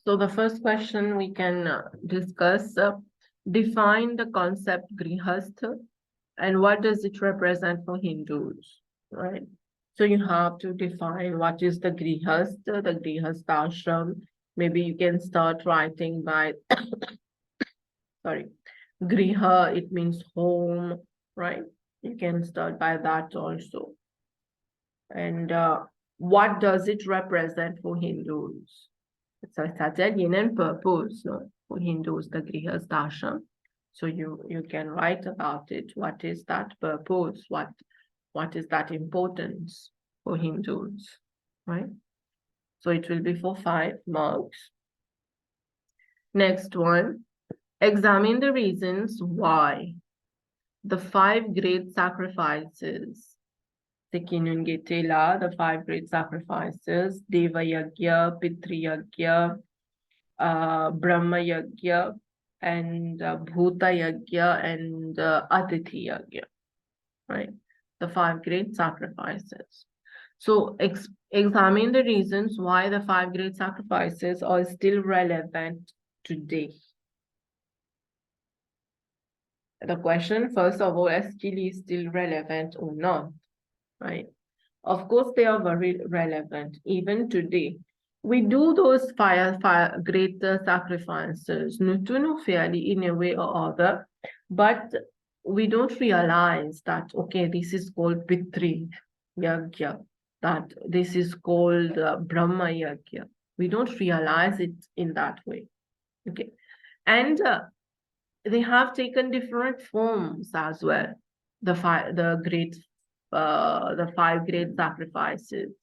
So the first question we can discuss, define the concept grihastha and what does it represent for Hindus, right? So you have to define what is the grihastha ashram. Maybe you can start writing by, sorry, griha, it means home, right? You can start by that also. And what does it represent for Hindus? So it's again in purpose, no? For Hindus, the grihastha ashram. So you can write about it. What is that purpose? What is that importance for Hindus, right? So it will be for 5 marks. Next one, examine the reasons why the 5 great sacrifices. The 5 great sacrifices, Deva Yagya, Pitri Yagya, Brahma Yagya, and Bhuta Yagya, and Atithi Yagya, right? The 5 great sacrifices. So examine the reasons why the 5 great sacrifices are still relevant today. The question, first of all, est-ce qu'il is still relevant or not, right? Of course, they are very relevant even today. We do those great sacrifices, fairly in a way or other, but we don't realize that, okay, this is called Pitri Yagya, that this is called Brahma Yagya. We don't realize it in that way, okay? And they have taken different forms as well, the 5 great sacrifices.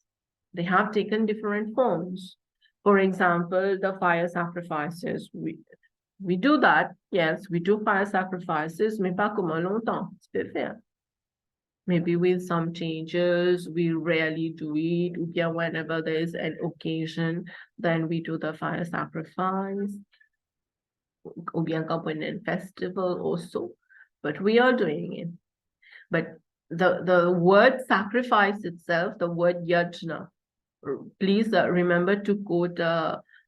They have taken different forms. For example, the fire sacrifices. We do that, yes, we do fire sacrifices, mais pas comme longtemps, c'est faire. Maybe with some changes, we rarely do it, ou bien whenever there is an occasion, then we do the fire sacrifice, ou bien quand on a festival also, but we are doing it. But the word sacrifice itself, the word yajna, please remember to quote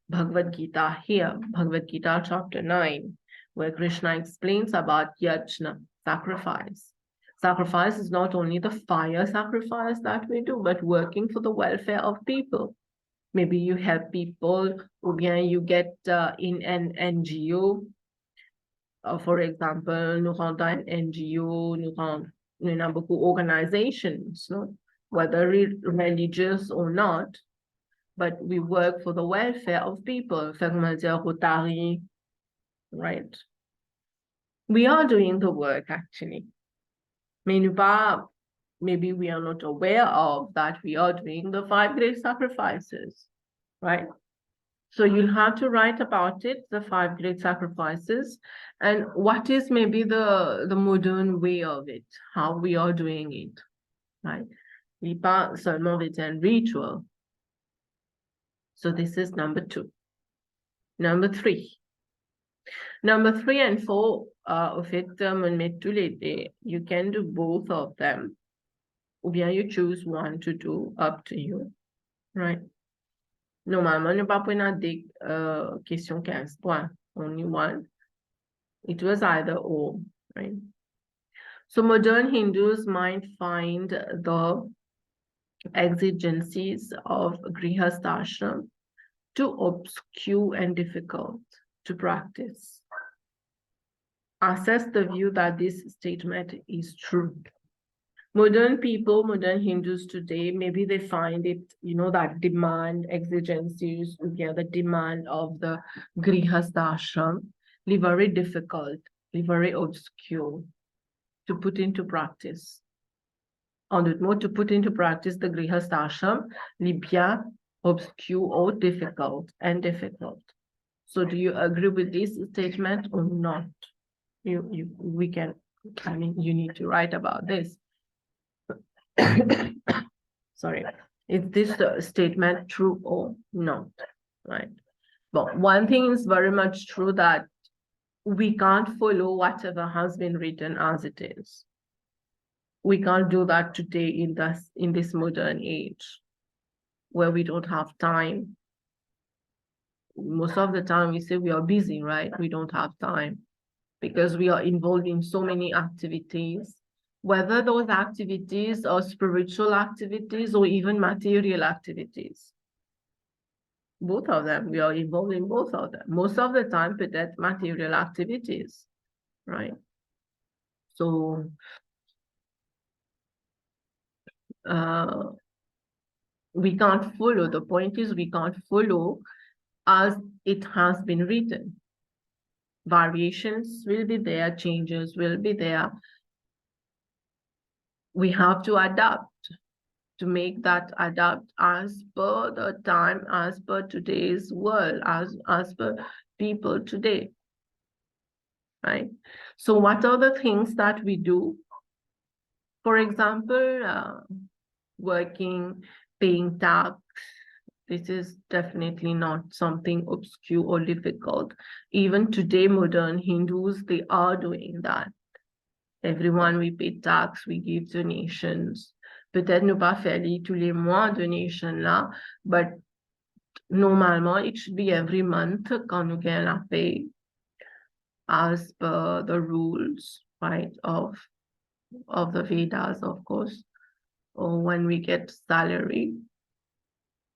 Bhagavad Gita here, Bhagavad Gita chapter 9, where Krishna explains about yajna, sacrifice. Sacrifice is not only the fire sacrifice that we do, but working for the welfare of people. Maybe you help people, or bien you get in an NGO. For example, nous rendons un NGO, nous avons beaucoup organizations, no? Whether religious or not, but we work for the welfare of people. Rotary, right? We are doing the work actually. Maybe we are not aware of that we are doing the 5 great sacrifices, right? So you'll have to write about it, the 5 great sacrifices, and what is maybe the modern way of it, how we are doing it, right? Pas seulement with a ritual. So this is number 2. Number 3. Number 3 and 4, you can do both of them. Ou bien you choose one to do, up to you, right? Normalement, nous pas prendre des questions 15 points, only one. It was either or, right? So modern Hindus might find the exigencies of grihastha ashram too obscure and difficult to practice. Assess the view that this statement is true. Modern people, modern Hindus today, maybe they find it, that demand, exigencies, the demand of the grihastha ashram, very difficult, very obscure to put into practice. En d'autres mots, to put into practice the grihastha ashram, bien obscure or difficult. So do you agree with this statement or not? You need to write about this. Sorry, is this statement true or not, right? But one thing is very much true, that we can't follow whatever has been written as it is. We can't do that today in this modern age, where we don't have time. most of the time we say we are busy, right? We don't have time because we are involved in so many activities, whether those activities are spiritual activities or even material activities. Both of them, we are involved in both of them. Most of the time, peut-être material activities, right? So, we can't follow. The point is we can't follow as it has been written. Variations will be there, changes will be there. We have to adapt to make that adapt as per the time, as per today's world, as per people today, right? So what are the things that we do? For example, working, paying tax. This is definitely not something obscure or difficult. Even today, modern Hindus, they are doing that. Everyone, we pay tax, we give donations. Peut-être ne pas faire tous les mois donation là, but normalement, it should be every month quand nous gagnons la paye as per the rules, right, of the Vedas, of course. Or when we get salary,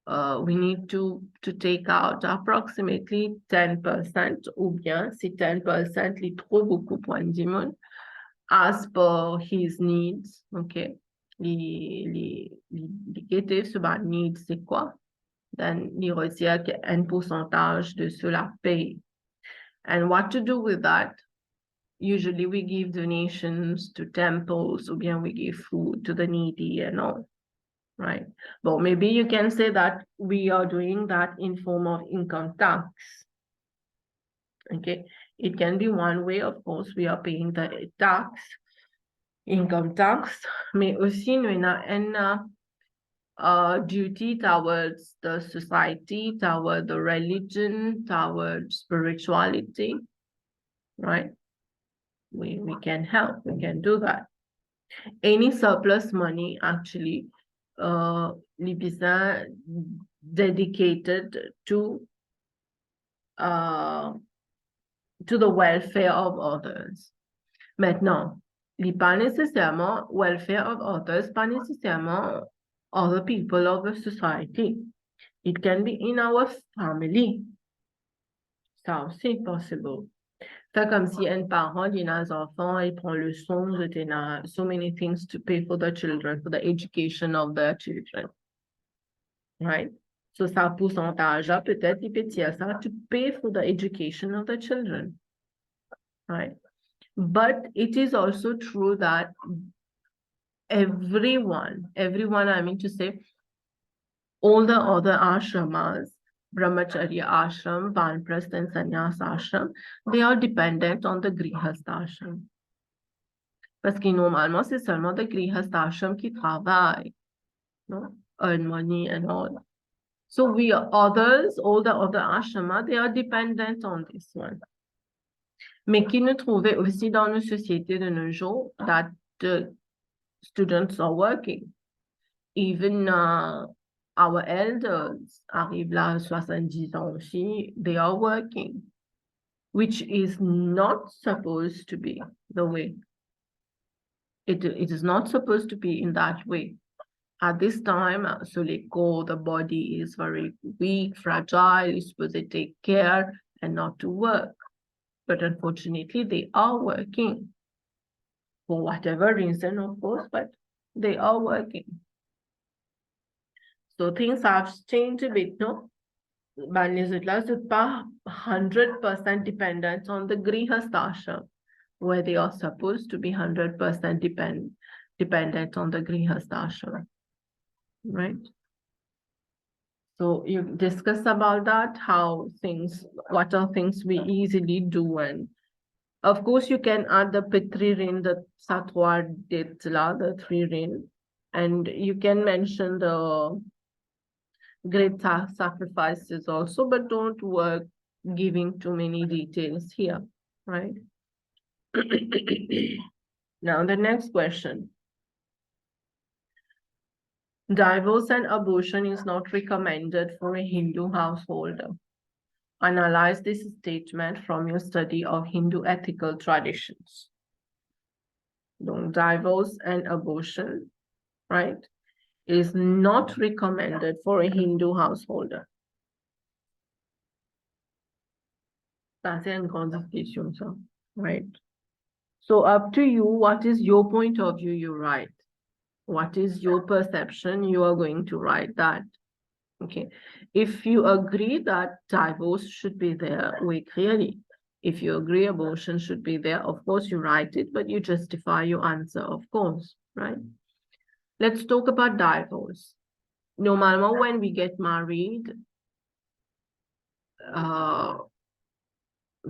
we need to take out approximately 10%, ou bien si 10% est trop beaucoup pour un démon, as per his needs, okay? Les needs, c'est quoi? Then il retire un pourcentage de cela paye. And what to do with that? Usually we give donations to temples, or bien we give food to the needy and all, right? But maybe you can say that we are doing that in form of income tax. Okay, it can be one way, of course, we are paying the tax, income tax, mais aussi nous avons une duty towards the society, toward the religion, towards spirituality, right? We can help, we can do that. Any surplus money, actually, Libisa dedicated to the welfare of others. Maintenant, pas nécessairement welfare of others, pas nécessairement other people of the society. It can be in our family. Ça aussi possible. Fait comme si un parent dit aux enfants, il prend le son, so many things to pay for the children, for the education of their children. Right? So ça pourcentage, peut-être, il peut dire ça, to pay for the education of the children. Right? But it is also true that everyone, I mean to say, all the other ashramas, Brahmacharya ashram, Vanprastha and Sannyas ashram, they are dependent on the grihastha ashram. Parce que normalement, c'est seulement the grihastha ashram qui travaille, no? Earn money and all. So we are others, all the other ashrama, they are dependent on this one. Mais qui nous trouvait aussi dans nos sociétés de nos jours that the students are working. Even our elders arrivent là à 70 ans aussi, they are working, which is not supposed to be the way. It is not supposed to be in that way. At this time, so the body is very weak, fragile, you're supposed to take care and not to work. But unfortunately, they are working. For whatever reason, of course, but they are working. So things have changed a bit, no? But it's not 100% dependent on the grihastha ashram, where they are supposed to be 100% dependent on the grihastha ashram, right? So you discuss about that, what are things we easily do, and of course you can add the pitri rin, the satwa ditla, the 3 rin, and you can mention the great sacrifices also, but don't work giving too many details here, right? Now the next question. Divorce and abortion is not recommended for a Hindu household. Analyze this statement from your study of Hindu ethical traditions. Donc, divorce and abortion, right, is not recommended for a Hindu householder. That's une grande discussion, ça, right? So up to you, what is your point of view you write? What is your perception? You are going to write that. Okay. If you agree that divorce should be there, we clearly. If you agree abortion should be there, of course you write it, but you justify your answer, of course, right? Let's talk about divorce. Normalement, when we get married,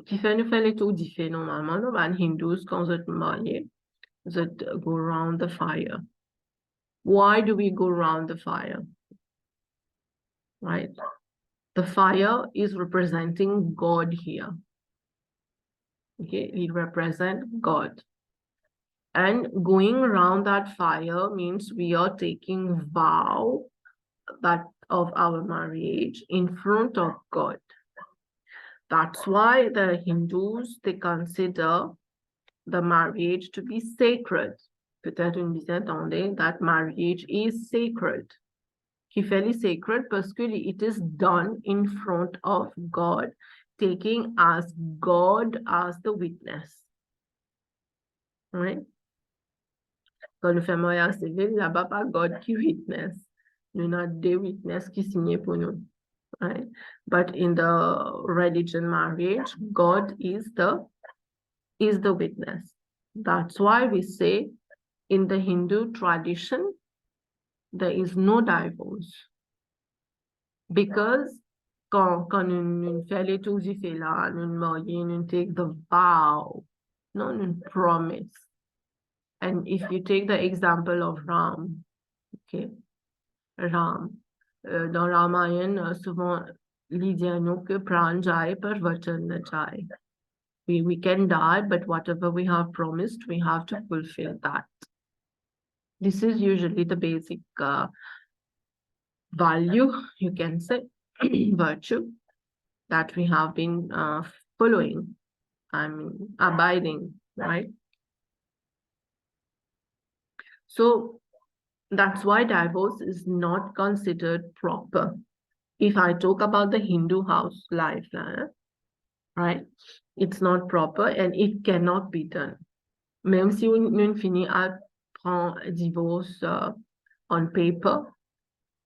qui fait nous faire les tours différents normalement, nous, ben, Hindus, quand vous êtes mariés, vous êtes go around the fire. Why do we go around the fire? Right? The fire is representing God here. Okay, it represents God. And going around that fire means we are taking vow that of our marriage in front of God. That's why the Hindus, they consider the marriage to be sacred. Peut-être une disait, attendez, that marriage is sacred. Qui fait les sacred parce que it is done in front of God, taking as God as the witness. Right? Quand nous faisons mariage civil, là-bas, pas God qui witness. Nous avons des witness qui signent pour nous. Right? But in the religion marriage, God is the witness. That's why we say in the Hindu tradition, there is no divorce. Because quand nous fait les tout fait là, nous marions, nous take the vow, non, nous promise. And if you take the example of Ram, okay, Ram, dans Ramayana, souvent, il dit à nous que pran jaye par vachan na jaye. We can die, but whatever we have promised, we have to fulfill that. This is usually the basic value, you can say, virtue that we have been following, abiding, right? So that's why divorce is not considered proper. If I talk about the Hindu house life, right? It's not proper and it cannot be done. Même si on finit à prendre divorce on paper,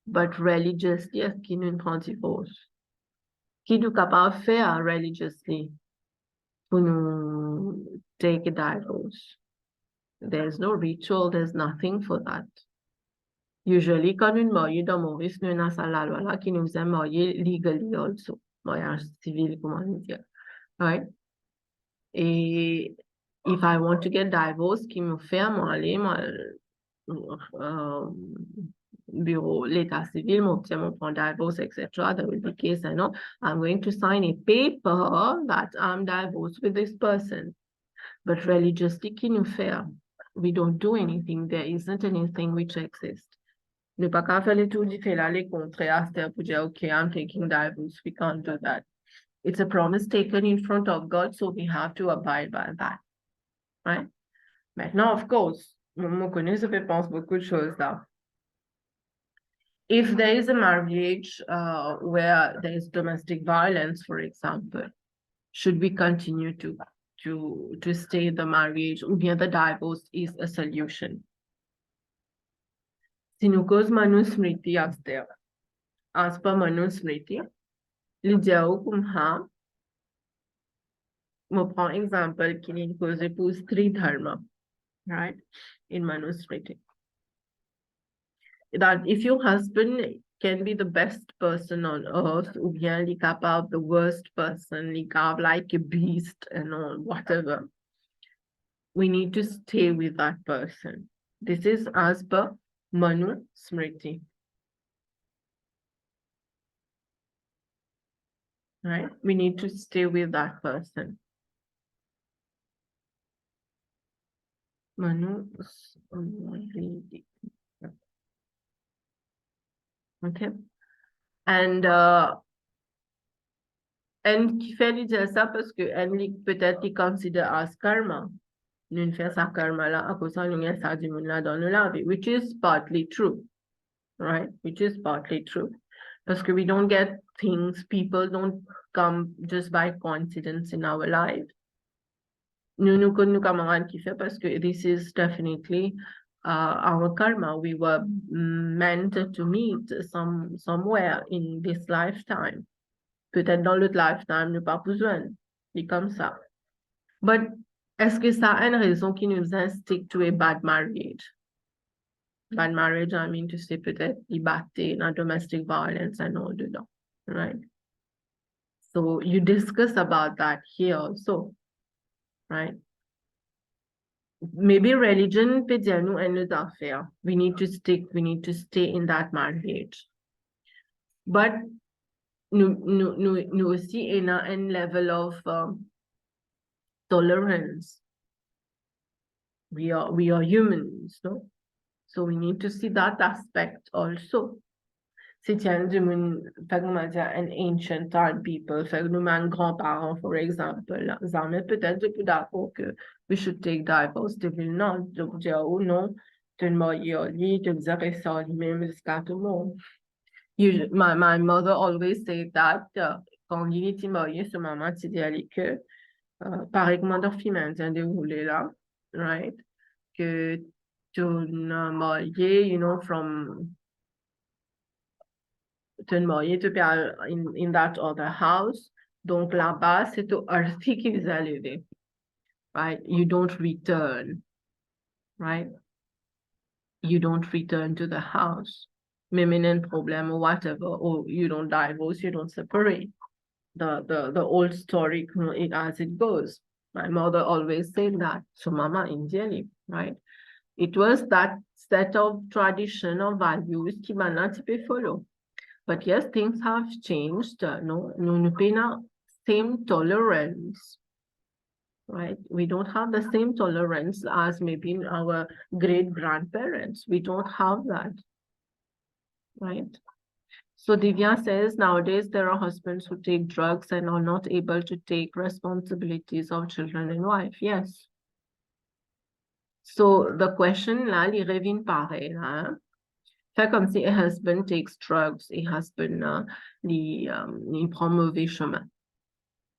but religiously, est-ce qu'il nous prend divorce? Qui nous capable faire religiously pour nous take a divorce? There's no ritual, there's nothing for that. Usually, quand nous marions dans Maurice, nous avons la loi là qui nous faisait marier legally also. Mariage civil, comment dire. Right? Et if I want to get divorced, qui me fait aller, bureau, l'état civil, mon divorce, etc. There will be case, I know. I'm going to sign a paper that I'm divorced with this person. But religiously, qui nous fait? We don't do anything. There isn't anything which exists. Ne pas qu'à faire les tout fait là, les contrats, c'est pour dire, okay, I'm taking divorce. We can't do that. It's a promise taken in front of God, so we have to abide by that. Right? Maintenant, of course, mon connu, ça fait penser beaucoup de choses là. If there is a marriage where there is domestic violence, for example, should we continue to stay the marriage, ou bien the divorce is a solution? Si nous cause Manusmriti astea, as per Manusmriti, l'idéal comme ha, me prend exemple qui n'est cause pour Stri Dharma, right, in Manusmriti. That if your husband can be the best person on earth, ou bien li capable the worst person, li capable like a beast and all, whatever, we need to stay with that person. This is as per Manu Smriti. Right? We need to stay with that person. Manu Smriti. Okay. And elle qui fait lui dire ça parce que elle peut-être il consider as karma. Nous fait ça karma là, à cause de nous, ça du monde là dans le lave, which is partly true, right? Which is partly true. Parce que we don't get things, people don't come just by coincidence in our life. Nous camarades qui fait parce que this is definitely our karma. We were meant to meet somewhere in this lifetime. Peut-être dans l'autre lifetime, nous pas besoin. C'est comme ça. But est-ce que ça a une raison qui nous stick to a bad marriage? Bad marriage, I mean to say peut-être liberté, not domestic violence and all dedans, right? So you discuss about that here also, right? Maybe religion peut dire nous une affaire. We need to stay in that marriage. But nous aussi in a level of tolerance. We are humans, no? So we need to see that aspect also. Si tiens du monde, fait que an ancient time people, fait que nous grands-parents, for example, ça mais peut-être je suis d'accord que we should take divorce, they will not, donc dire oh non, tu ne marié, tu ne dirais ça, même jusqu'à tout le monde. My mother always said that, quand il était marié, sa maman disait que, pareil que mon fille m'a déroulé là, right, que tu n'as marié, you know, from tu es marié, tu peux in that other house. Donc là-bas, c'est au earthy qui vous allez, right? You don't return, right? You don't return to the house. Même in a problem or whatever, or you don't divorce, you don't separate. The old story as it goes. My mother always said that. So Mama Indian, right? It was that set of tradition or values qui maintenant tu peux follow. But yes, things have changed. No, same tolerance, right? We don't have the same tolerance as maybe our great grandparents. We don't have that, right? So Divya says nowadays there are husbands who take drugs and are not able to take responsibilities of children and wife. Yes. So the question là, il revient pareil là. Fait comme si a husband takes drugs, a husband il prend mauvais chemin,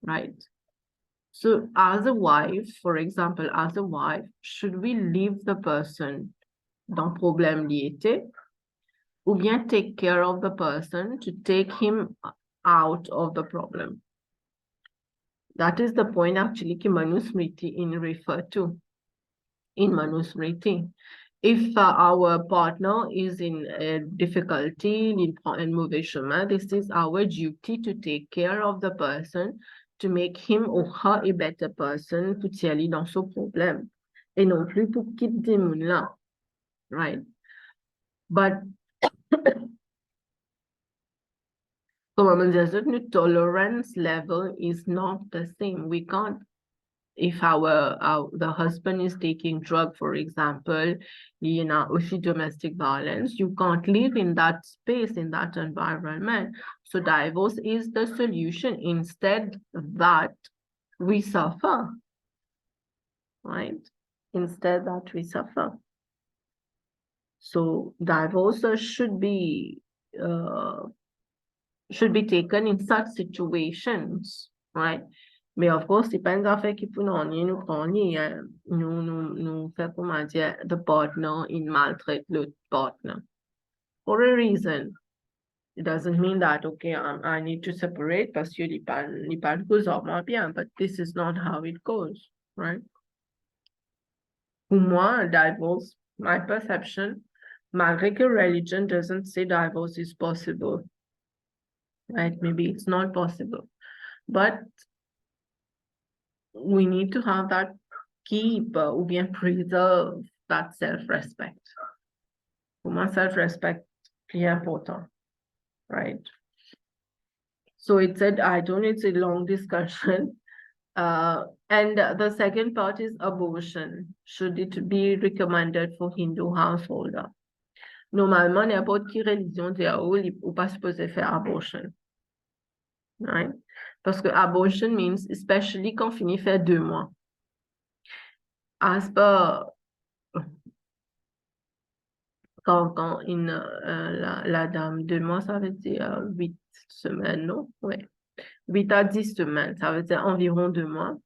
right? So as a wife, for example, as a wife, should we leave the person dans problème lié ou bien take care of the person to take him out of the problem? That is the point actually que Manusmriti in refer to. In Manusmriti, if our partner is in difficulty, in mauvais chemin, this is our duty to take care of the person, to make him or her a better person, pour t'y aller dans son problème. Et non plus pour quitter moun là. Right? But, comme on dit, the tolerance level is not the same. We can't. If the husband is taking drug, for example, you know, aussi domestic violence, you can't live in that space, in that environment. So divorce is the solution. Instead that we suffer, right? Instead that we suffer. So divorce should be taken in such situations, right? Mais of course, depends on fait qui pour nous fait comment dire, the partner in maltraite l'autre partner. For a reason. It doesn't mean that, okay, I need to separate parce que il pas goes bien, but this is not how it goes, right? Pour moi, divorce, my perception, malgré que religion doesn't say divorce is possible, right? Maybe it's not possible, but we need to have that keep ou bien preserve that self-respect. For my self-respect, is important, right? So it said, I don't know, it's a long discussion. And the second part is abortion. Should it be recommended for Hindu householder? Normalement, n'importe qui religion dit ou pas supposé faire abortion. right? Parce que abortion means especially quand finit faire 2 mois. As per quand la dame 2 mois, ça veut dire 8 semaines, non? Ouais. 8 à 10 semaines, ça veut dire environ 2 mois.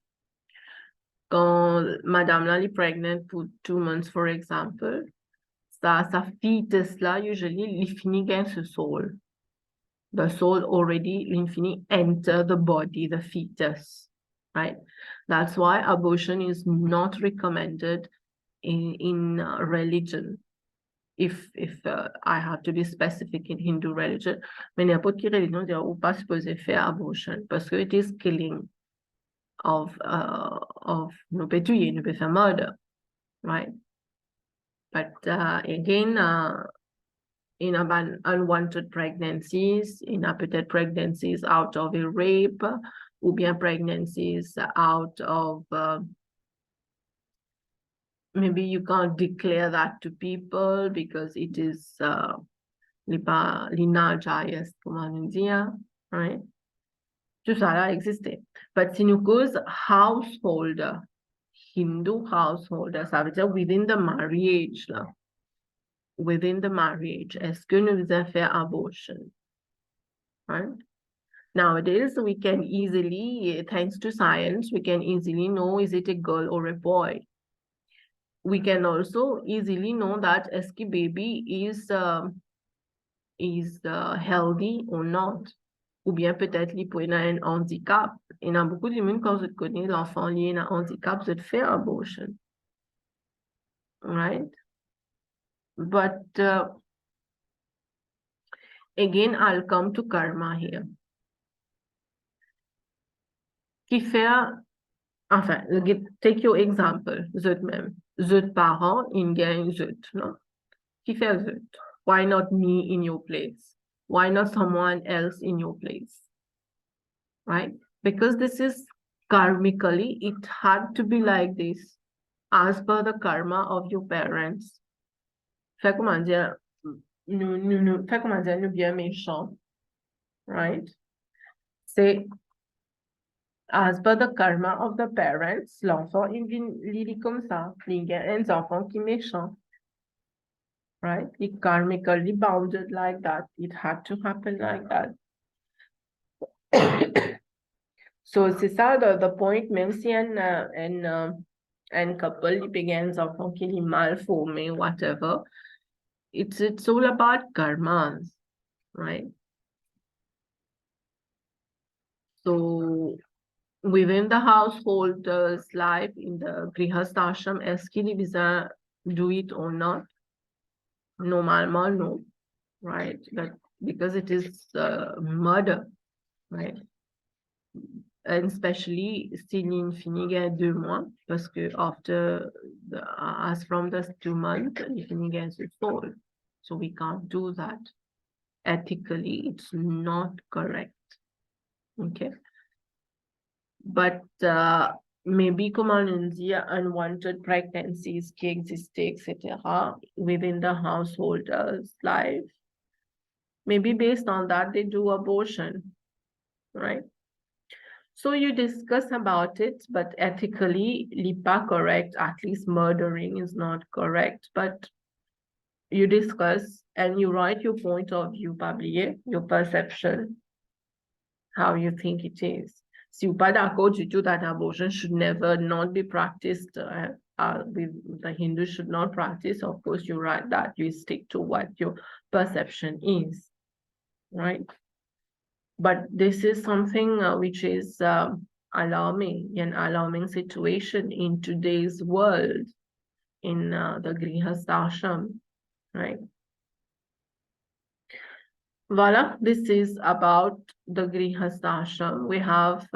Quand madame là est pregnant pour 2 months, for example, sa fetus là, usually, il finit gain ce soul. The soul already, infini, enter the body, the fetus, right? That's why abortion is not recommended in religion. If I have to be specific in Hindu religion, mais n'importe quelle religion dit ou pas supposé faire abortion parce que it is killing of nous peut tuer, nous peut faire murder, right? But again, in unwanted pregnancies, in peut-être pregnancies out of a rape, ou bien pregnancies out of maybe you can't declare that to people because it is l'inajayas, comment on dit, right? Tout ça là existait. But si nous cause householder, Hindu householder, ça veut dire within the marriage là. Within the marriage, est-ce que nous devons faire abortion? Right? Nowadays, we can easily, thanks to science, we can easily know is it a girl or a boy. We can also easily know that est-ce que baby is healthy or not. Ou bien peut-être il peut avoir un handicap. Il y a beaucoup de monde quand vous connaissez l'enfant lié à un handicap, vous fait abortion. Right? But again, I'll come to karma here. Qui fait, enfin, take your example, zut même. Zut parent, in gagne zut, non? Qui fait zut? Why not me in your place? Why not someone else in your place? Right? Because this is karmically, it had to be like this, as per the karma of your parents. Fait comment dire, fait comment dire, nous bien méchants, right? C'est as per the karma of the parents, l'enfant il est comme ça. Il y a un enfant qui est méchant, right? It karmically bounded like that. It had to happen like that. So c'est ça the point, même si un couple il begins enfant qui est mal formé, whatever, it's all about karmas, right? So within the householder's life in the grihastha ashram, est-ce qu'il est do it or not? Normalement, no, right? But because it is murder, right? And especially still in finit 2 mois, parce que after as from the 2 months, il finit his soul. So we can't do that. Ethically, it's not correct. Okay. But maybe comme on dit, unwanted pregnancies qui existaient, etc., within the householder's life. Maybe based on that, they do abortion, right? So you discuss about it, but ethically, lipa correct, at least murdering is not correct, but you discuss and you write your point of view, publier, your perception, how you think it is. Si vous pas d'accord du tout that abortion should never not be practiced, the Hindus should not practice, of course you write that, you stick to what your perception is, right? But this is something which is alarming, an alarming situation in today's world, in the grihastha ashram, right? Voila, this is about the grihastha ashram. We have